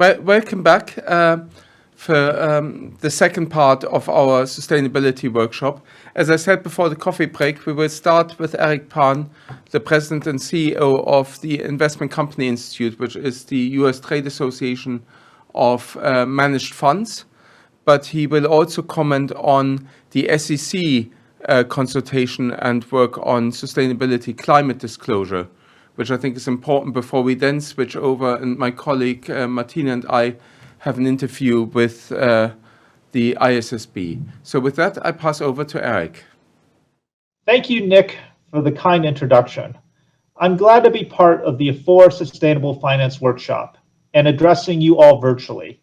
Welcome back for the second part of our sustainability workshop. As I said before the coffee break, we will start with Eric Pan, the President and CEO of the Investment Company Institute, which is the US Trade Association of Managed Funds. But he will also comment on the SEC consultation and work on sustainability climate disclosure, which I think is important before we then switch over, and my colleague Martina and I have an interview with the ISSB. So with that, I pass over to Eric. Thank you, Nick, for the kind introduction. I'm glad to be part of the Afore Sustainable Finance Workshop and addressing you all virtually.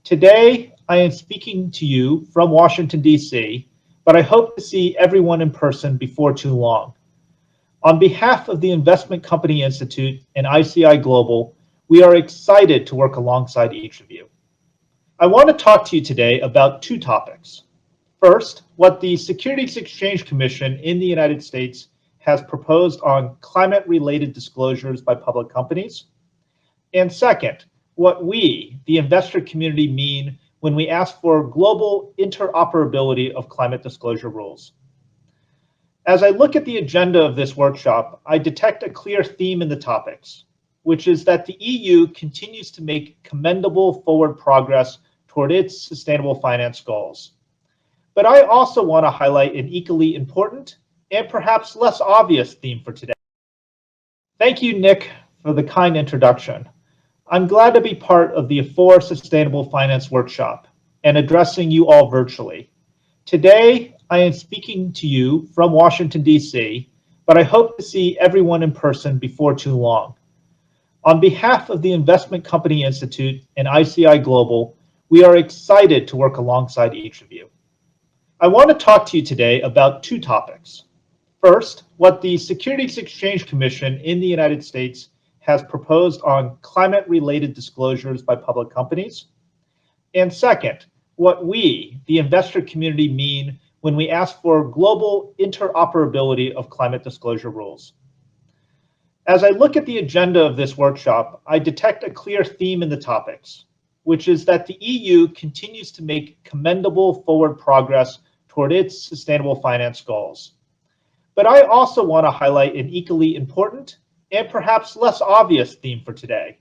Today, I am speaking to you from Washington, D.C., but I hope to see everyone in person before too long. On behalf of the Investment Company Institute and ICI Global, we are excited to work alongside each of you. I want to talk to you today about two topics. First, what the Securities Exchange Commission in the United States has proposed on climate-related disclosures by public companies. And second, what we, the investor community, mean when we ask for global interoperability of climate disclosure rules. As I look at the agenda of this workshop, I detect a clear theme in the topics, which is that the EU continues to make commendable forward progress toward its sustainable finance goals. But I also want to highlight an equally important and perhaps less obvious theme for today. Thank you, Nick, for the kind introduction. I'm glad to be part of the Afore Sustainable Finance Workshop and addressing you all virtually. Today, I am speaking to you from Washington, D.C., but I hope to see everyone in person before too long. On behalf of the Investment Company Institute and ICI Global, we are excited to work alongside each of you. I want to talk to you today about two topics. First, what the Securities Exchange Commission in the United States has proposed on climate-related disclosures by public companies. And second, what we, the investor community, mean when we ask for global interoperability of climate disclosure rules. As I look at the agenda of this workshop, I detect a clear theme in the topics, which is that the EU continues to make commendable forward progress toward its sustainable finance goals. But I also want to highlight an equally important and perhaps less obvious theme for today.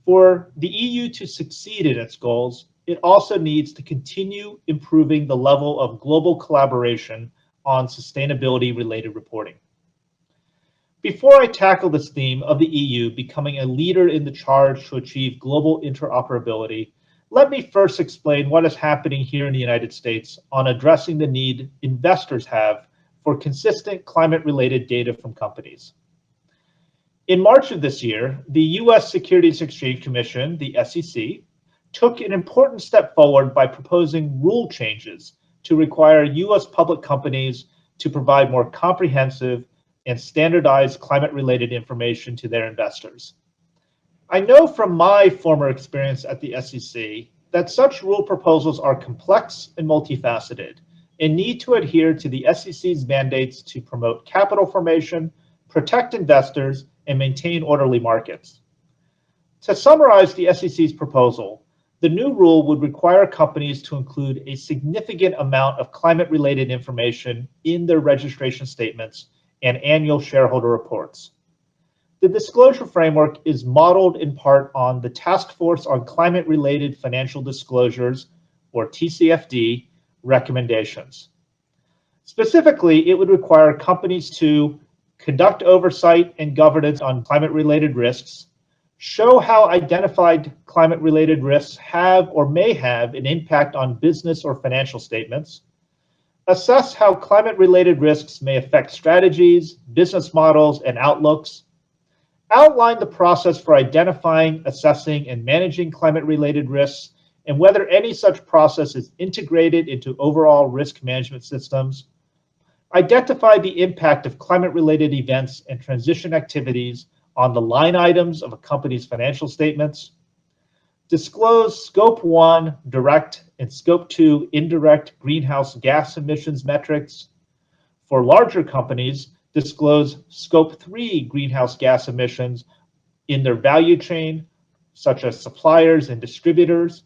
For the EU to succeed in its goals, it also needs to continue improving the level of global collaboration on sustainability-related reporting. Before I tackle this theme of the EU becoming a leader in the charge to achieve global interoperability, let me first explain what is happening here in the United States on addressing the need investors have for consistent climate-related data from companies. In March of this year, the US Securities Exchange Commission, the SEC, took an important step forward by proposing rule changes to require US public companies to provide more comprehensive and standardized climate-related information to their investors. I know from my former experience at the SEC that such rule proposals are complex and multifaceted and need to adhere to the SEC's mandates to promote capital formation, protect investors, and maintain orderly markets. To summarize the SEC's proposal, the new rule would require companies to include a significant amount of climate-related information in their registration statements and annual shareholder reports. The disclosure framework is modeled in part on the Task Force on Climate-Related Financial Disclosures, or TCFD, recommendations. Specifically, it would require companies to conduct oversight and governance on climate-related risks, show how identified climate-related risks have or may have an impact on business or financial statements, assess how climate-related risks may affect strategies, business models, and outlooks, outline the process for identifying, assessing, and managing climate-related risks, and whether any such process is integrated into overall risk management systems, identify the impact of climate-related events and transition activities on the line items of a company's financial statements, disclose Scope 1 direct and Scope 2 indirect greenhouse gas emissions metrics. For larger companies, disclose Scope 3 greenhouse gas emissions in their value chain, such as suppliers and distributors,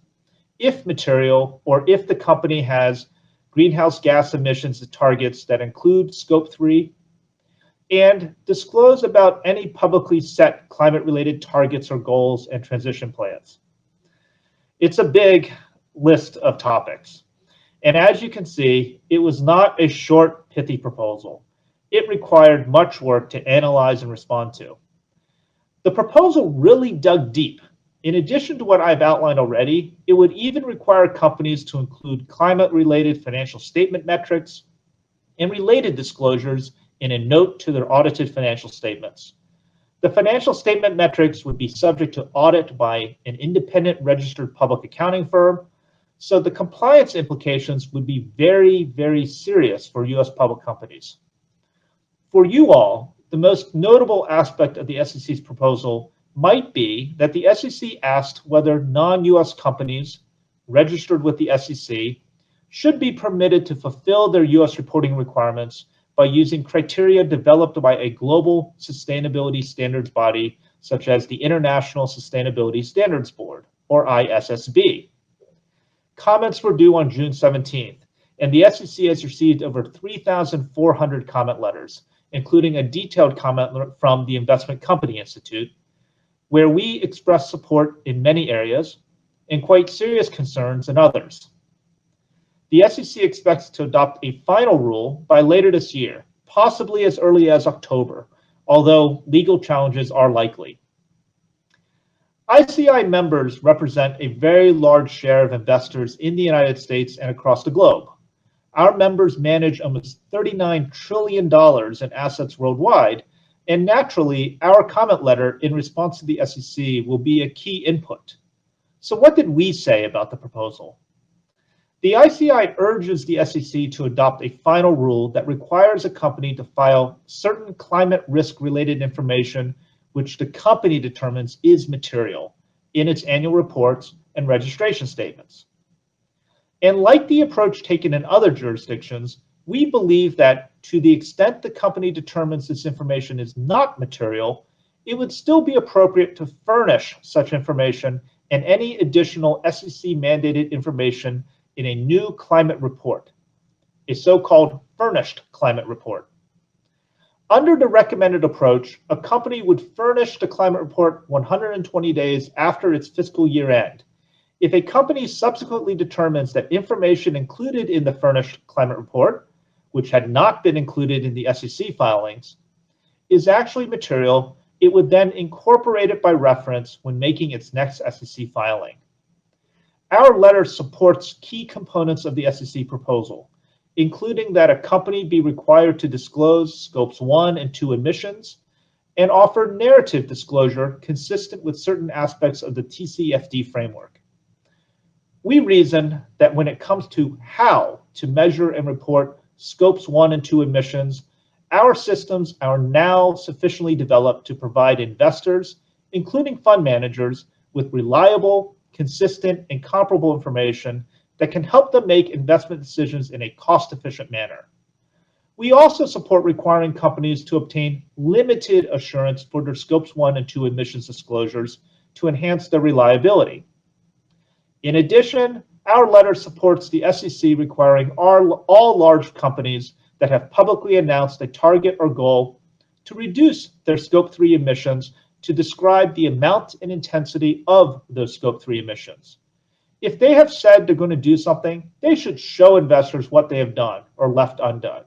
if material, or if the company has greenhouse gas emissions targets that include Scope 3, and disclose about any publicly set climate-related targets or goals and transition plans. It's a big list of topics. And as you can see, it was not a short, pithy proposal. It required much work to analyze and respond to. The proposal really dug deep. In addition to what I've outlined already, it would even require companies to include climate-related financial statement metrics and related disclosures in a note to their audited financial statements. The financial statement metrics would be subject to audit by an independent registered public accounting firm, so the compliance implications would be very, very serious for US public companies. For you all, the most notable aspect of the SEC's proposal might be that the SEC asked whether non-US companies registered with the SEC should be permitted to fulfill their US reporting requirements by using criteria developed by a global sustainability standards body, such as the International Sustainability Standards Board, or ISSB. Comments were due on June 17th, and the SEC has received over 3,400 comment letters, including a detailed comment from the Investment Company Institute, where we express support in many areas and quite serious concerns in others. The SEC expects to adopt a final rule by later this year, possibly as early as October, although legal challenges are likely. ICI members represent a very large share of investors in the United States and across the globe. Our members manage almost $39 trillion in assets worldwide, and naturally, our comment letter in response to the SEC will be a key input. So what did we say about the proposal? The ICI urges the SEC to adopt a final rule that requires a company to file certain climate risk-related information which the company determines is material in its annual reports and registration statements. And like the approach taken in other jurisdictions, we believe that to the extent the company determines this information is not material, it would still be appropriate to furnish such information and any additional SEC-mandated information in a new climate report, a so-called furnished climate report. Under the recommended approach, a company would furnish the climate report 120 days after its fiscal year end. If a company subsequently determines that information included in the furnished climate report, which had not been included in the SEC filings, is actually material, it would then incorporate it by reference when making its next SEC filing. Our letter supports key components of the SEC proposal, including that a company be required to disclose Scopes 1 and 2 emissions and offer narrative disclosure consistent with certain aspects of the TCFD framework. We reason that when it comes to how to measure and report Scopes 1 and 2 emissions, our systems are now sufficiently developed to provide investors, including fund managers, with reliable, consistent, and comparable information that can help them make investment decisions in a cost-efficient manner. We also support requiring companies to obtain limited assurance for their Scopes 1 and 2 emissions disclosures to enhance their reliability. In addition, our letter supports the SEC requiring all large companies that have publicly announced a target or goal to reduce their Scope 3 emissions to describe the amount and intensity of those Scope 3 emissions. If they have said they're going to do something, they should show investors what they have done or left undone.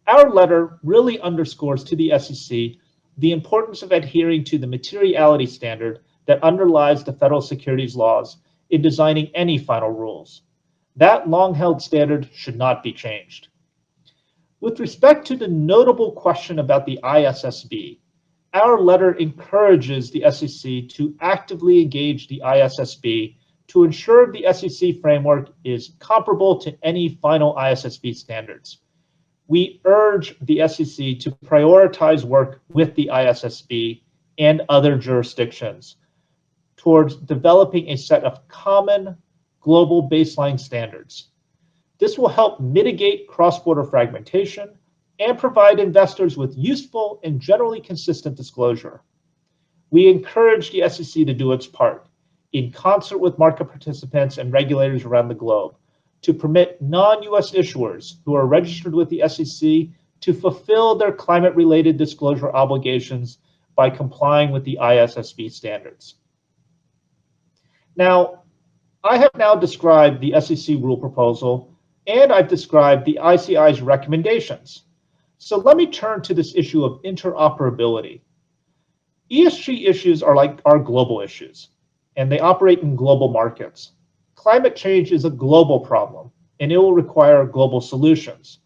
Our letter really underscores to the SEC the importance of adhering to the materiality standard that underlies the federal securities laws in designing any final rules. That long-held standard should not be changed. With respect to the notable question about the ISSB, our letter encourages the SEC to actively engage the ISSB to ensure the SEC framework is comparable to any final ISSB standards. We urge the SEC to prioritize work with the ISSB and other jurisdictions towards developing a set of common global baseline standards. This will help mitigate cross-border fragmentation and provide investors with useful and generally consistent disclosure. We encourage the SEC to do its part, in concert with market participants and regulators around the globe, to permit non-US issuers who are registered with the SEC to fulfill their climate-related disclosure obligations by complying with the ISSB standards. Now, I have now described the SEC rule proposal, and I've described the ICI's recommendations. So let me turn to this issue of interoperability. ESG issues are global issues, and they operate in global markets. Climate change is a global problem, and it will require global solutions.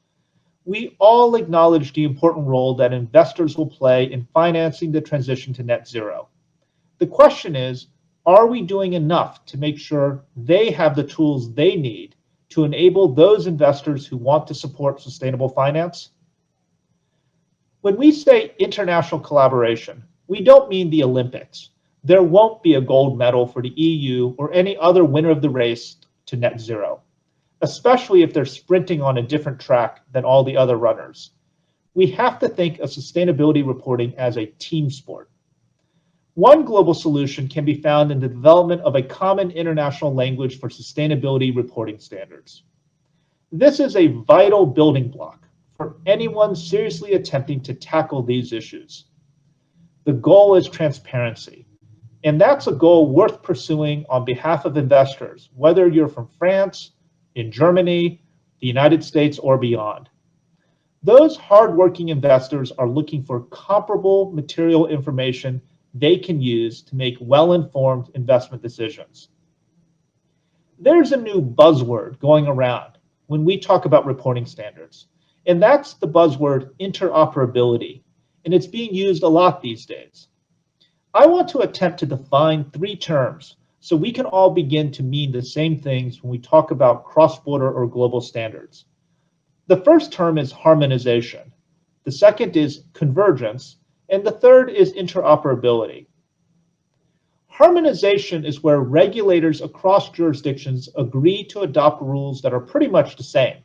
We all acknowledge the important role that investors will play in financing the transition to net zero. The question is, are we doing enough to make sure they have the tools they need to enable those investors who want to support sustainable finance? When we say international collaboration, we don't mean the Olympics. There won't be a gold medal for the EU or any other winner of the race to net zero, especially if they're sprinting on a different track than all the other runners. We have to think of sustainability reporting as a team sport. One global solution can be found in the development of a common international language for sustainability reporting standards. This is a vital building block for anyone seriously attempting to tackle these issues. The goal is transparency, and that's a goal worth pursuing on behalf of investors, whether you're from France, in Germany, the United States, or beyond. Those hardworking investors are looking for comparable material information they can use to make well-informed investment decisions. There's a new buzzword going around when we talk about reporting standards, and that's the buzzword interoperability, and it's being used a lot these days. I want to attempt to define three terms so we can all begin to mean the same things when we talk about cross-border or global standards. The first term is harmonization, the second is convergence, and the third is interoperability. Harmonization is where regulators across jurisdictions agree to adopt rules that are pretty much the same.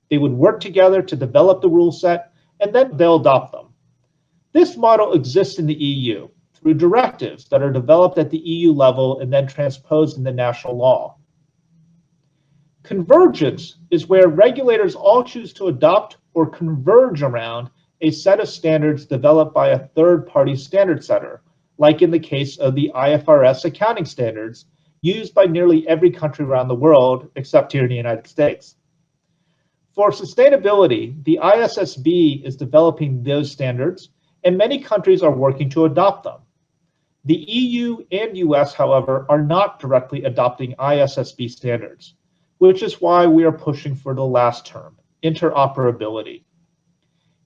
They would work together to develop the rule set, and then they'll adopt them. This model exists in the EU through directives that are developed at the EU level and then transposed into national law. Convergence is where regulators all choose to adopt or converge around a set of standards developed by a third-party standard setter, like in the case of the IFRS accounting standards used by nearly every country around the world, except here in the United States. For sustainability, the ISSB is developing those standards, and many countries are working to adopt them. The EU and US, however, are not directly adopting ISSB standards, which is why we are pushing for the last term, interoperability.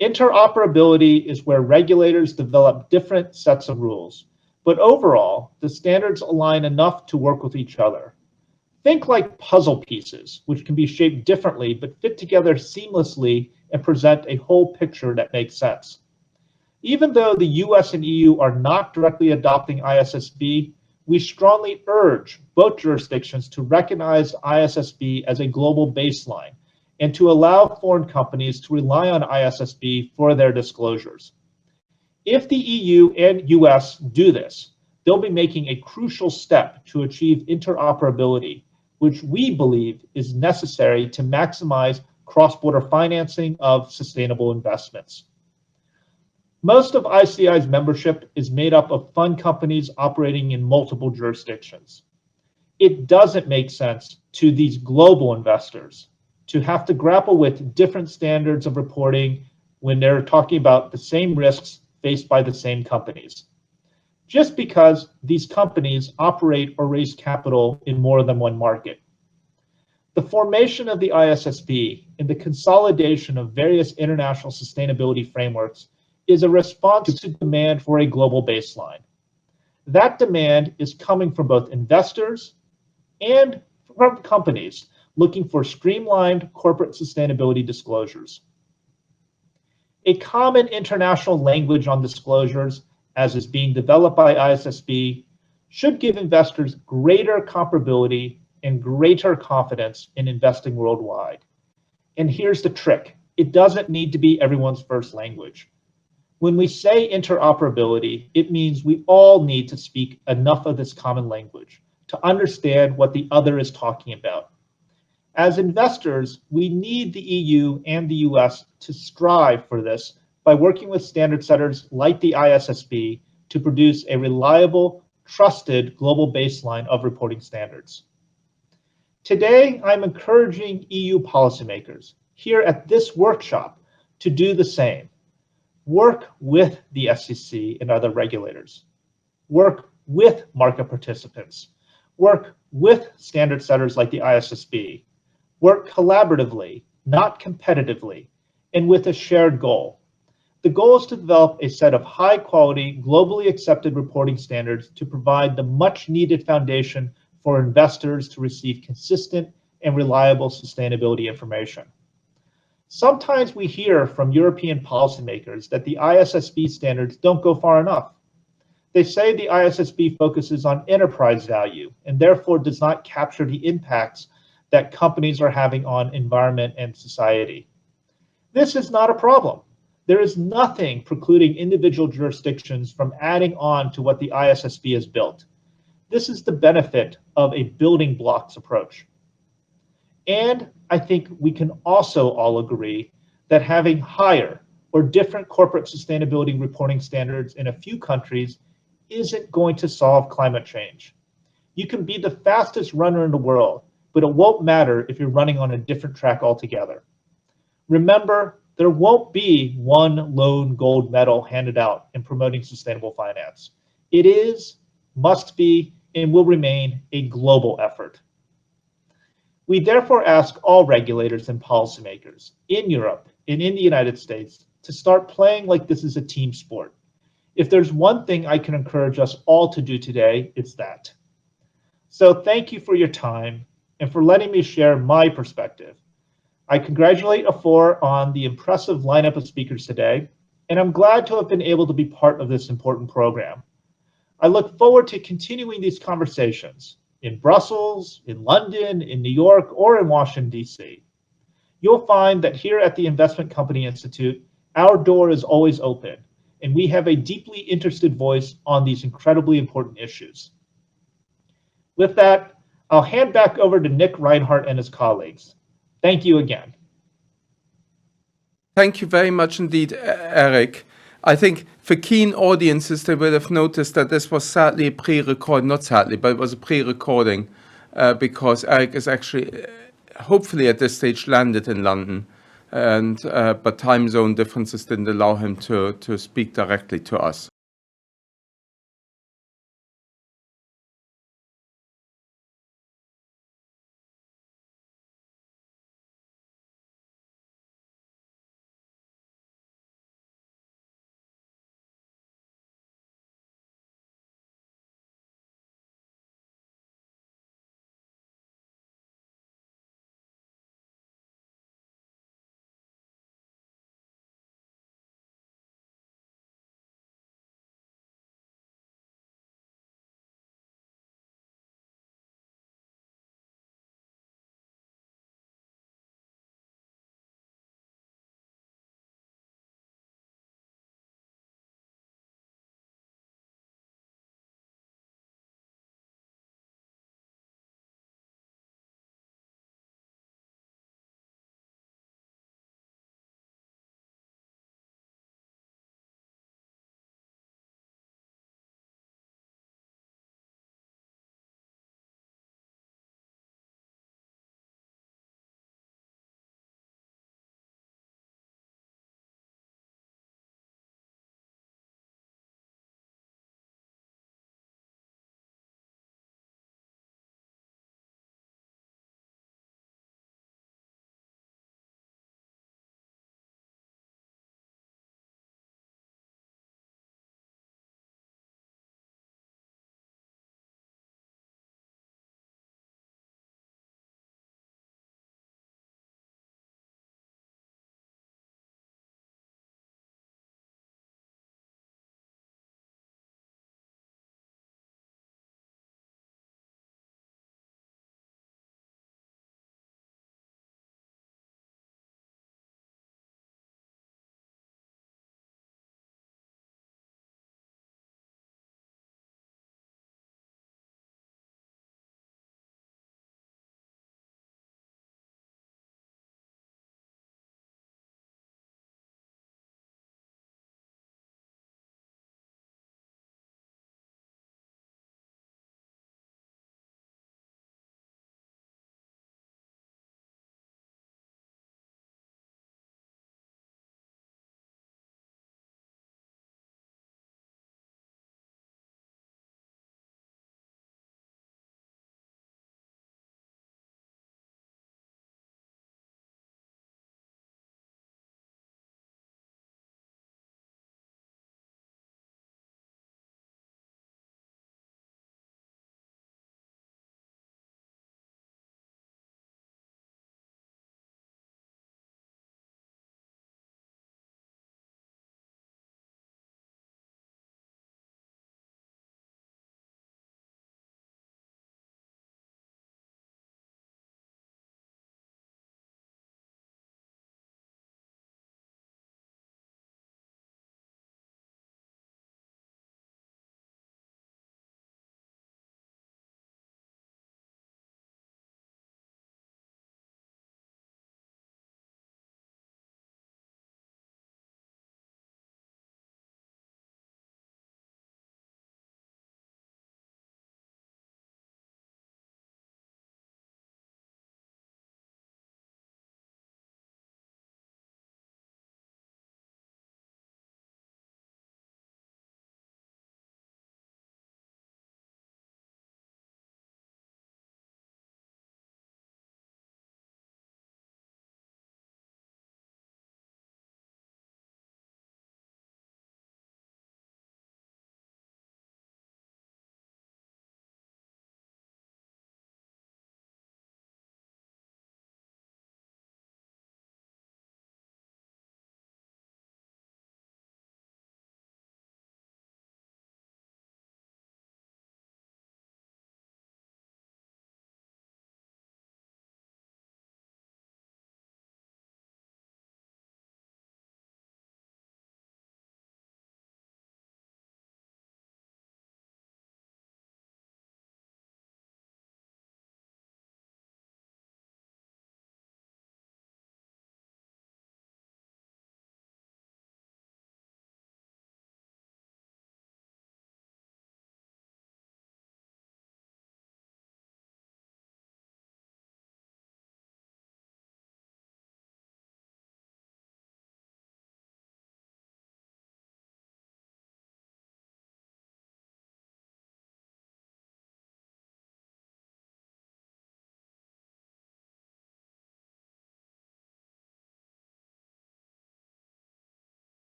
Interoperability is where regulators develop different sets of rules, but overall, the standards align enough to work with each other. Think like puzzle pieces, which can be shaped differently but fit together seamlessly and present a whole picture that makes sense. Even though the US and EU are not directly adopting ISSB, we strongly urge both jurisdictions to recognize ISSB as a global baseline and to allow foreign companies to rely on ISSB for their disclosures. If the EU and US do this, they'll be making a crucial step to achieve interoperability, which we believe is necessary to maximize cross-border financing of sustainable investments. Most of ICI's membership is made up of fund companies operating in multiple jurisdictions. It doesn't make sense to these global investors to have to grapple with different standards of reporting when they're talking about the same risks faced by the same companies, just because these companies operate or raise capital in more than one market. The formation of the ISSB and the consolidation of various international sustainability frameworks is a response to demand for a global baseline. That demand is coming from both investors and from companies looking for streamlined corporate sustainability disclosures. A common international language on disclosures, as is being developed by ISSB, should give investors greater comparability and greater confidence in investing worldwide. And here's the trick: it doesn't need to be everyone's first language. When we say interoperability, it means we all need to speak enough of this common language to understand what the other is talking about. As investors, we need the EU and the US to strive for this by working with standard setters like the ISSB to produce a reliable, trusted global baseline of reporting standards. Today, I'm encouraging EU policymakers here at this workshop to do the same. Work with the SEC and other regulators. Work with market participants. Work with standard setters like the ISSB. Work collaboratively, not competitively, and with a shared goal. The goal is to develop a set of high-quality, globally accepted reporting standards to provide the much-needed foundation for investors to receive consistent and reliable sustainability information. Sometimes we hear from European policymakers that the ISSB standards don't go far enough. They say the ISSB focuses on enterprise value and therefore does not capture the impacts that companies are having on environment and society. This is not a problem. There is nothing precluding individual jurisdictions from adding on to what the ISSB has built. This is the benefit of a building blocks approach. And I think we can also all agree that having higher or different corporate sustainability reporting standards in a few countries isn't going to solve climate change. You can be the fastest runner in the world, but it won't matter if you're running on a different track altogether. Remember, there won't be one lone gold medal handed out in promoting sustainable finance. It is, must be, and will remain a global effort. We therefore ask all regulators and policymakers in Europe and in the United States to start playing like this is a team sport. If there's one thing I can encourage us all to do today, it's that. So thank you for your time and for letting me share my perspective. I congratulate Afore on the impressive lineup of speakers today, and I'm glad to have been able to be part of this important program. I look forward to continuing these conversations in Brussels, in London, in New York, or in Washington, D.C. You'll find that here at the Investment Company Institute, our door is always open, and we have a deeply interested voice on these incredibly important issues. With that, I'll hand back over to Nick Reinhardt and his colleagues. Thank you again. Thank you very much indeed, Eric. I think for keen audiences, they will have noticed that this was sadly a pre-record, not sadly, but it was a pre-recording because Eric is actually, hopefully at this stage, landed in London, and but time zone differences didn't allow him to speak directly to us.